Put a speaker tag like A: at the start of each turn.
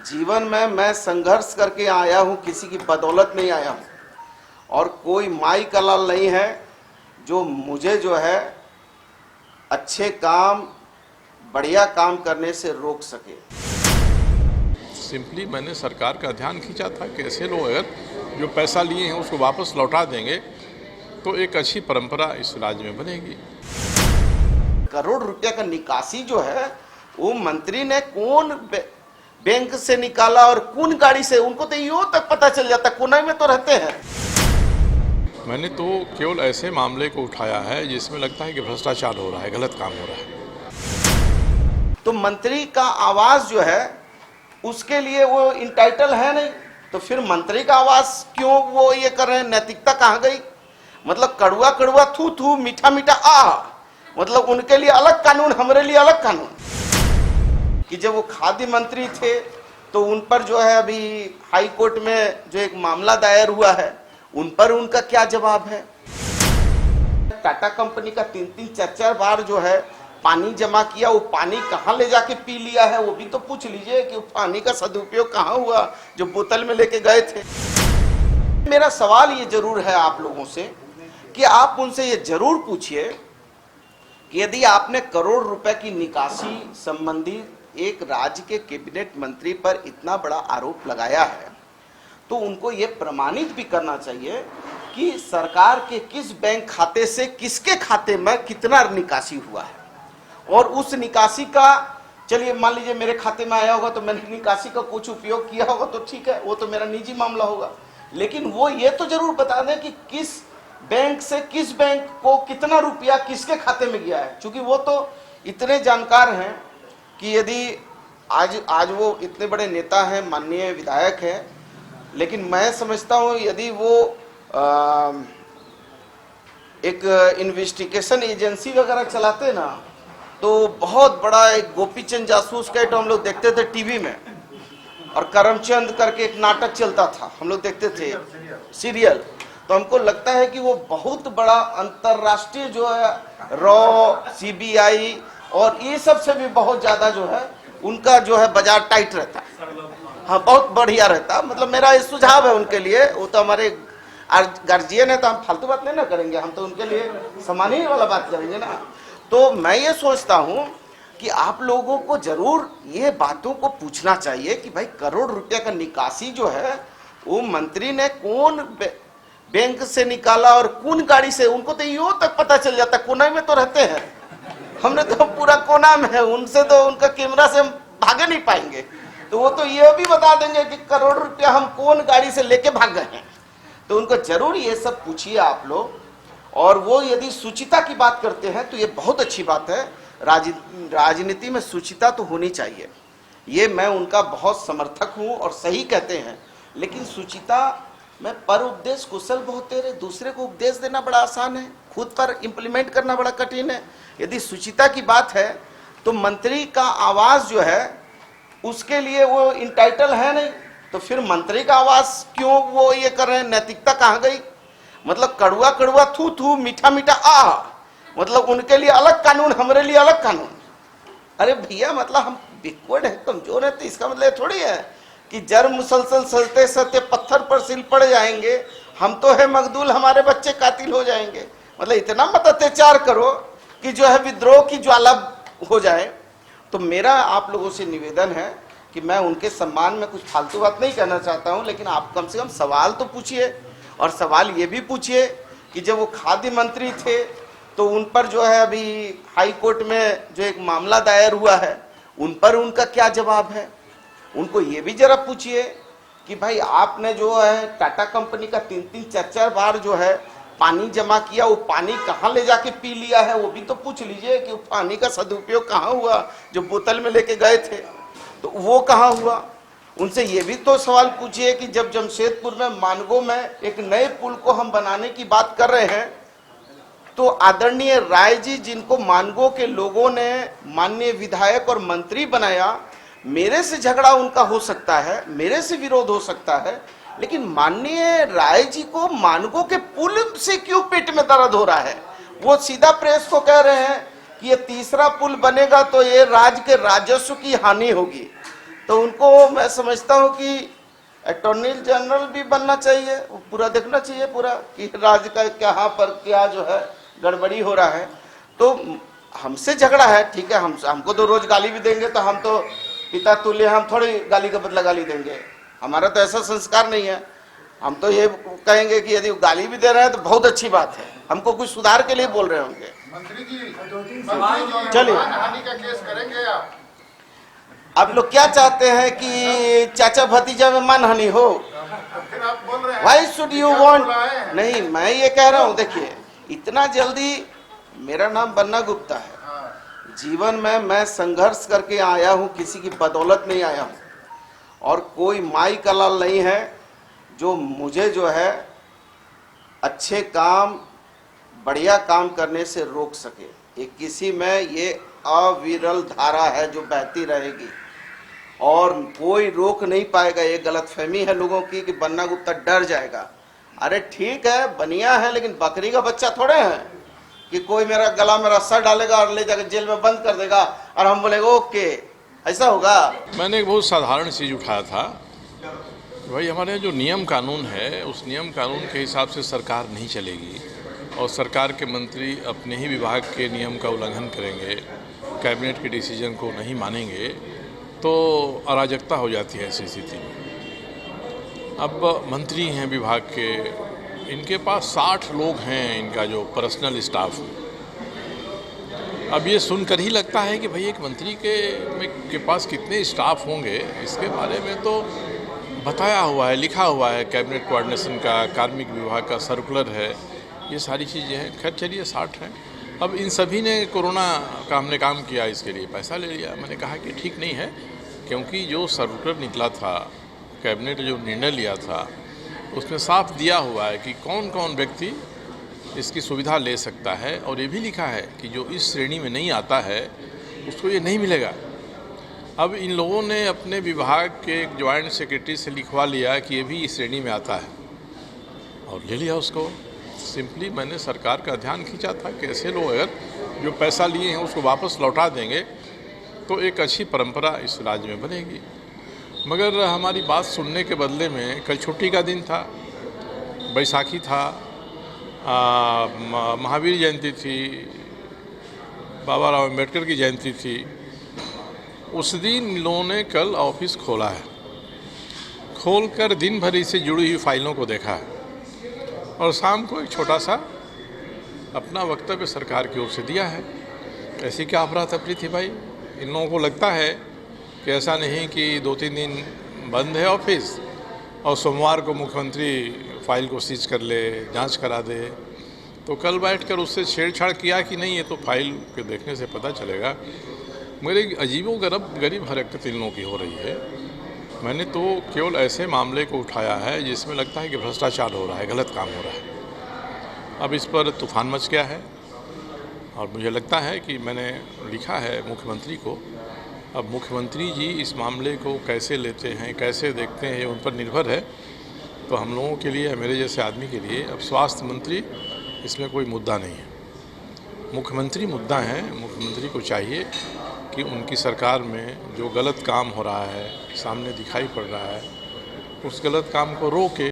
A: जीवन में मैं संघर्ष करके आया हूँ, किसी की बदौलत नहीं आया हूँ। और कोई माई का लाल नहीं है जो मुझे जो है अच्छे काम, बढ़िया काम करने से रोक सके।
B: सिंपली मैंने सरकार का ध्यान खींचा था कि ऐसे लोग अगर जो पैसा लिए हैं उसको वापस लौटा देंगे तो एक अच्छी परंपरा इस राज्य में बनेगी।
A: करोड़ रुपया का निकासी जो है वो मंत्री ने कौन बैंक से निकाला और कौन गाड़ी से, उनको तो यूं तक पता चल जाता, कोने में तो रहते हैं।
B: मैंने तो केवल ऐसे मामले को उठाया है जिसमें लगता है कि भ्रष्टाचार हो रहा है, गलत काम हो रहा है।
A: तो मंत्री का आवाज जो है उसके लिए वो इंटाइटल है नहीं, तो फिर मंत्री का आवाज क्यों वो ये कर रहे हैं? नैतिकता कहाँ गई? मतलब कड़वा कड़वा थू थू, मीठा मीठा आ, मतलब उनके लिए अलग कानून, हमारे लिए अलग कानून। कि जब वो खाद्य मंत्री थे तो उन पर जो है अभी हाई कोर्ट में जो एक मामला दायर हुआ है, उन पर उनका क्या जवाब है? टाटा कंपनी का 3-4 बार जो है पानी जमा किया, वो पानी कहाँ ले जाके पी लिया है वो भी तो पूछ लीजिए कि पानी का सदुपयोग कहाँ हुआ जो बोतल में लेके गए थे। मेरा सवाल ये जरूर है आप लोगों से कि आप उनसे ये जरूर पूछिए कि यदि आपने करोड़ रुपए की निकासी संबंधी एक राज्य के कैबिनेट मंत्री पर इतना बड़ा आरोप लगाया है तो उनको ये प्रमाणित भी करना चाहिए कि सरकार के किस बैंक खाते से किसके खाते में कितना निकासी हुआ है। और उस निकासी का, चलिए मान लीजिए मेरे खाते में आया होगा तो मैंने निकासी का कुछ उपयोग किया होगा तो ठीक है, वो तो मेरा निजी मामला होगा, लेकिन वो ये तो जरूर बता दें कि किस बैंक से किस बैंक को कितना रुपया किसके खाते में गया है। क्योंकि वो तो इतने जानकार हैं कि यदि आज वो इतने बड़े नेता हैं, माननीय विधायक हैं, लेकिन मैं समझता हूँ यदि वो एक इन्वेस्टिगेशन एजेंसी वगैरह चलाते ना तो बहुत बड़ा एक गोपीचंद जासूस का तो हम लोग देखते थे टीवी में, और करमचंद करके एक नाटक चलता था, हम लोग देखते थे सीरियल, तो हमको लगता है कि वो बहुत बड़ा अंतरराष्ट्रीय जो है रॉ, सीबीआई और ये सब से भी बहुत ज्यादा जो है उनका जो है बाजार टाइट रहता है। हाँ, बहुत बढ़िया रहता। मतलब मेरा ये सुझाव है उनके लिए, वो तो हमारे गार्जियन है तो हम फालतू बात नहीं ना करेंगे, हम तो उनके लिए सम्मानी वाला बात करेंगे ना। तो मैं ये सोचता हूँ कि आप लोगों को जरूर ये बातों को पूछना चाहिए कि भाई करोड़ रुपया का निकासी जो है वो मंत्री ने कौन बैंक से निकाला और कौन गाड़ी से, उनको तो यूं तक पता चल जाता, कोने में तो रहते हैं, हमने तो पूरा कोना में है, उनसे तो उनका कैमरा से हम भागे नहीं पाएंगे, तो वो तो ये भी बता देंगे कि करोड़ रुपया हम कौन गाड़ी से लेके भाग गए हैं। तो उनको जरूर ये सब पूछिए आप लोग। और वो यदि शुचिता की बात करते हैं तो ये बहुत अच्छी बात है, राजनीति में शुचिता तो होनी चाहिए, ये मैं उनका बहुत समर्थक हूँ और सही कहते हैं। लेकिन शुचिता में पर उपदेश कुशल बहुत तेरे, दूसरे को उपदेश देना बड़ा आसान है, खुद पर इम्प्लीमेंट करना बड़ा कठिन है। यदि शुचिता की बात है तो मंत्री का आवाज जो है उसके लिए वो इंटाइटल है नहीं, तो फिर मंत्री का आवाज क्यों वो ये कर रहे हैं? नैतिकता कहाँ गई? मतलब कड़वा कड़वा थू थू, मीठा मीठा आ, मतलब उनके लिए अलग कानून, हमारे लिए अलग कानून। अरे भैया, मतलब हम बैकवर्ड है, कमजोर है, तो इसका मतलब थोड़ी है कि जर मुसलसल सलते सलते पत्थर पर सिल पड़ जाएंगे, हम तो है मखदूल, हमारे बच्चे कातिल हो जाएंगे। मतलब इतना मत अत्याचार करो कि जो है विद्रोह की ज्वाला हो जाए। तो मेरा आप लोगों से निवेदन है कि मैं उनके सम्मान में कुछ फालतू बात नहीं कहना चाहता हूं, लेकिन आप कम से कम सवाल तो पूछिए। और सवाल ये भी पूछिए कि जब वो खाद्य मंत्री थे तो उन पर जो है अभी हाई कोर्ट में जो एक मामला दायर हुआ है, उन पर उनका क्या जवाब है? उनको ये भी जरा पूछिए कि भाई आपने जो है टाटा कंपनी का 3-4 बार जो है पानी जमा किया, वो पानी कहाँ ले जाके पी लिया है वो भी तो पूछ लीजिए कि पानी का सदुपयोग कहाँ हुआ जो बोतल में लेके गए थे, तो वो कहाँ हुआ? उनसे ये भी तो सवाल पूछिए कि जब जमशेदपुर में मानगो में एक नए पुल को हम बनाने की बात कर रहे हैं तो आदरणीय राय जी, जिनको मानगो के लोगों ने माननीय विधायक और मंत्री बनाया, मेरे से झगड़ा उनका हो सकता है, मेरे से विरोध हो सकता है, लेकिन माननीय राय जी को मानगो के पुल से क्यों पेट में दर्द हो रहा है? वो सीधा प्रेस को कह रहे हैं कि ये तीसरा पुल बनेगा तो ये राज्य के राजस्व की हानि होगी। तो उनको मैं समझता हूँ कि अटॉर्नी जनरल भी बनना चाहिए, वो पूरा देखना चाहिए पूरा कि राज्य का कहाँ पर क्या जो है गड़बड़ी हो रहा है। तो हमसे झगड़ा है, ठीक है, हमको तो रोज गाली भी देंगे, तो हम तो पिता तुल्य, हम थोड़ी गाली का बदला गाली देंगे, हमारा तो ऐसा संस्कार नहीं है। हम तो ये कहेंगे कि यदि गाली भी दे रहे हैं तो बहुत अच्छी बात है, हमको कुछ सुधार के लिए बोल रहे होंगे।
C: मंत्री जी
A: चलिए,
C: मानहानि का केस करेंगे
A: आप लोग क्या चाहते हैं कि चाचा भतीजा में मानहानि हो?
C: फिर आप बोल रहे हैं
A: Why should you want? नहीं, मैं ये कह रहा हूँ, देखिए इतना जल्दी, मेरा नाम बन्ना गुप्ता है, जीवन में मैं संघर्ष करके आया हूँ, किसी की बदौलत नहीं आया हूँ, और कोई माई का लाल नहीं है जो मुझे जो है अच्छे काम, बढ़िया काम करने से रोक सके। ये किसी में ये अविरल धारा है जो बहती रहेगी और कोई रोक नहीं पाएगा। ये गलतफहमी है लोगों की कि बन्ना गुप्ता डर जाएगा। अरे ठीक है, बनिया है, लेकिन बकरी का बच्चा थोड़े है कि कोई मेरा गला में रस्सा डालेगा और ले जाकर जेल में बंद कर देगा और हम बोलेंगे ओके, ऐसा होगा?
B: मैंने एक बहुत साधारण चीज़ उठाया था, भाई हमारे जो नियम कानून है उस नियम कानून के हिसाब से सरकार नहीं चलेगी और सरकार के मंत्री अपने ही विभाग के नियम का उल्लंघन करेंगे, कैबिनेट के डिसीजन को नहीं मानेंगे, तो अराजकता हो जाती है ऐसी स्थिति में। अब मंत्री हैं विभाग के, इनके पास 60 लोग हैं, इनका जो पर्सनल स्टाफ है। अब ये सुनकर ही लगता है कि भाई एक मंत्री के पास कितने स्टाफ होंगे, इसके बारे में तो बताया हुआ है, लिखा हुआ है, कैबिनेट कोऑर्डिनेशन का, कार्मिक विभाग का सर्कुलर है, ये सारी चीज़ें हैं। खैर चलिए 60 हैं। अब इन सभी ने कोरोना का हमने काम किया, इसके लिए पैसा ले लिया। मैंने कहा कि ठीक नहीं है, क्योंकि जो सर्कुलर निकला था, कैबिनेट जो निर्णय लिया था, उसमें साफ दिया हुआ है कि कौन कौन व्यक्ति इसकी सुविधा ले सकता है, और ये भी लिखा है कि जो इस श्रेणी में नहीं आता है उसको ये नहीं मिलेगा। अब इन लोगों ने अपने विभाग के एक ज्वाइंट सेक्रेटरी से लिखवा लिया कि ये भी इस श्रेणी में आता है और ले लिया उसको। सिंपली मैंने सरकार का ध्यान खींचा था कि ऐसे लोग अगर जो पैसा लिए हैं उसको वापस लौटा देंगे तो एक अच्छी परंपरा इस राज्य में बनेगी। मगर हमारी बात सुनने के बदले में, कल छुट्टी का दिन था, बैसाखी था, महावीर जयंती थी, बाबा राव अम्बेडकर की जयंती थी, उस दिन इन लोगों ने कल ऑफिस खोला है। खोलकर दिन भर इससे जुड़ी हुई फाइलों को देखा है और शाम को एक छोटा सा अपना वक्तव्य सरकार की ओर से दिया है। ऐसी क्या अफरा तफरी थी भाई? इन लोगों को लगता है कि ऐसा नहीं कि 2-3 दिन बंद है ऑफिस और सोमवार को मुख्यमंत्री फाइल को सीज कर ले, जांच करा दे, तो कल बैठकर उससे छेड़छाड़ किया कि नहीं, ये तो फाइल के देखने से पता चलेगा। मगर एक अजीबोगरीब हरकत इन लोगों की हो रही है। मैंने तो केवल ऐसे मामले को उठाया है जिसमें लगता है कि भ्रष्टाचार हो रहा है, गलत काम हो रहा है। अब इस पर तूफान मच गया है और मुझे लगता है कि मैंने लिखा है मुख्यमंत्री को। अब मुख्यमंत्री जी इस मामले को कैसे लेते हैं, कैसे देखते हैं, ये उन पर निर्भर है। तो हम लोगों के लिए, मेरे जैसे आदमी के लिए, अब स्वास्थ्य मंत्री इसमें कोई मुद्दा नहीं है, मुख्यमंत्री मुद्दा है। मुख्यमंत्री को चाहिए कि उनकी सरकार में जो गलत काम हो रहा है, सामने दिखाई पड़ रहा है, उस गलत काम को रोके।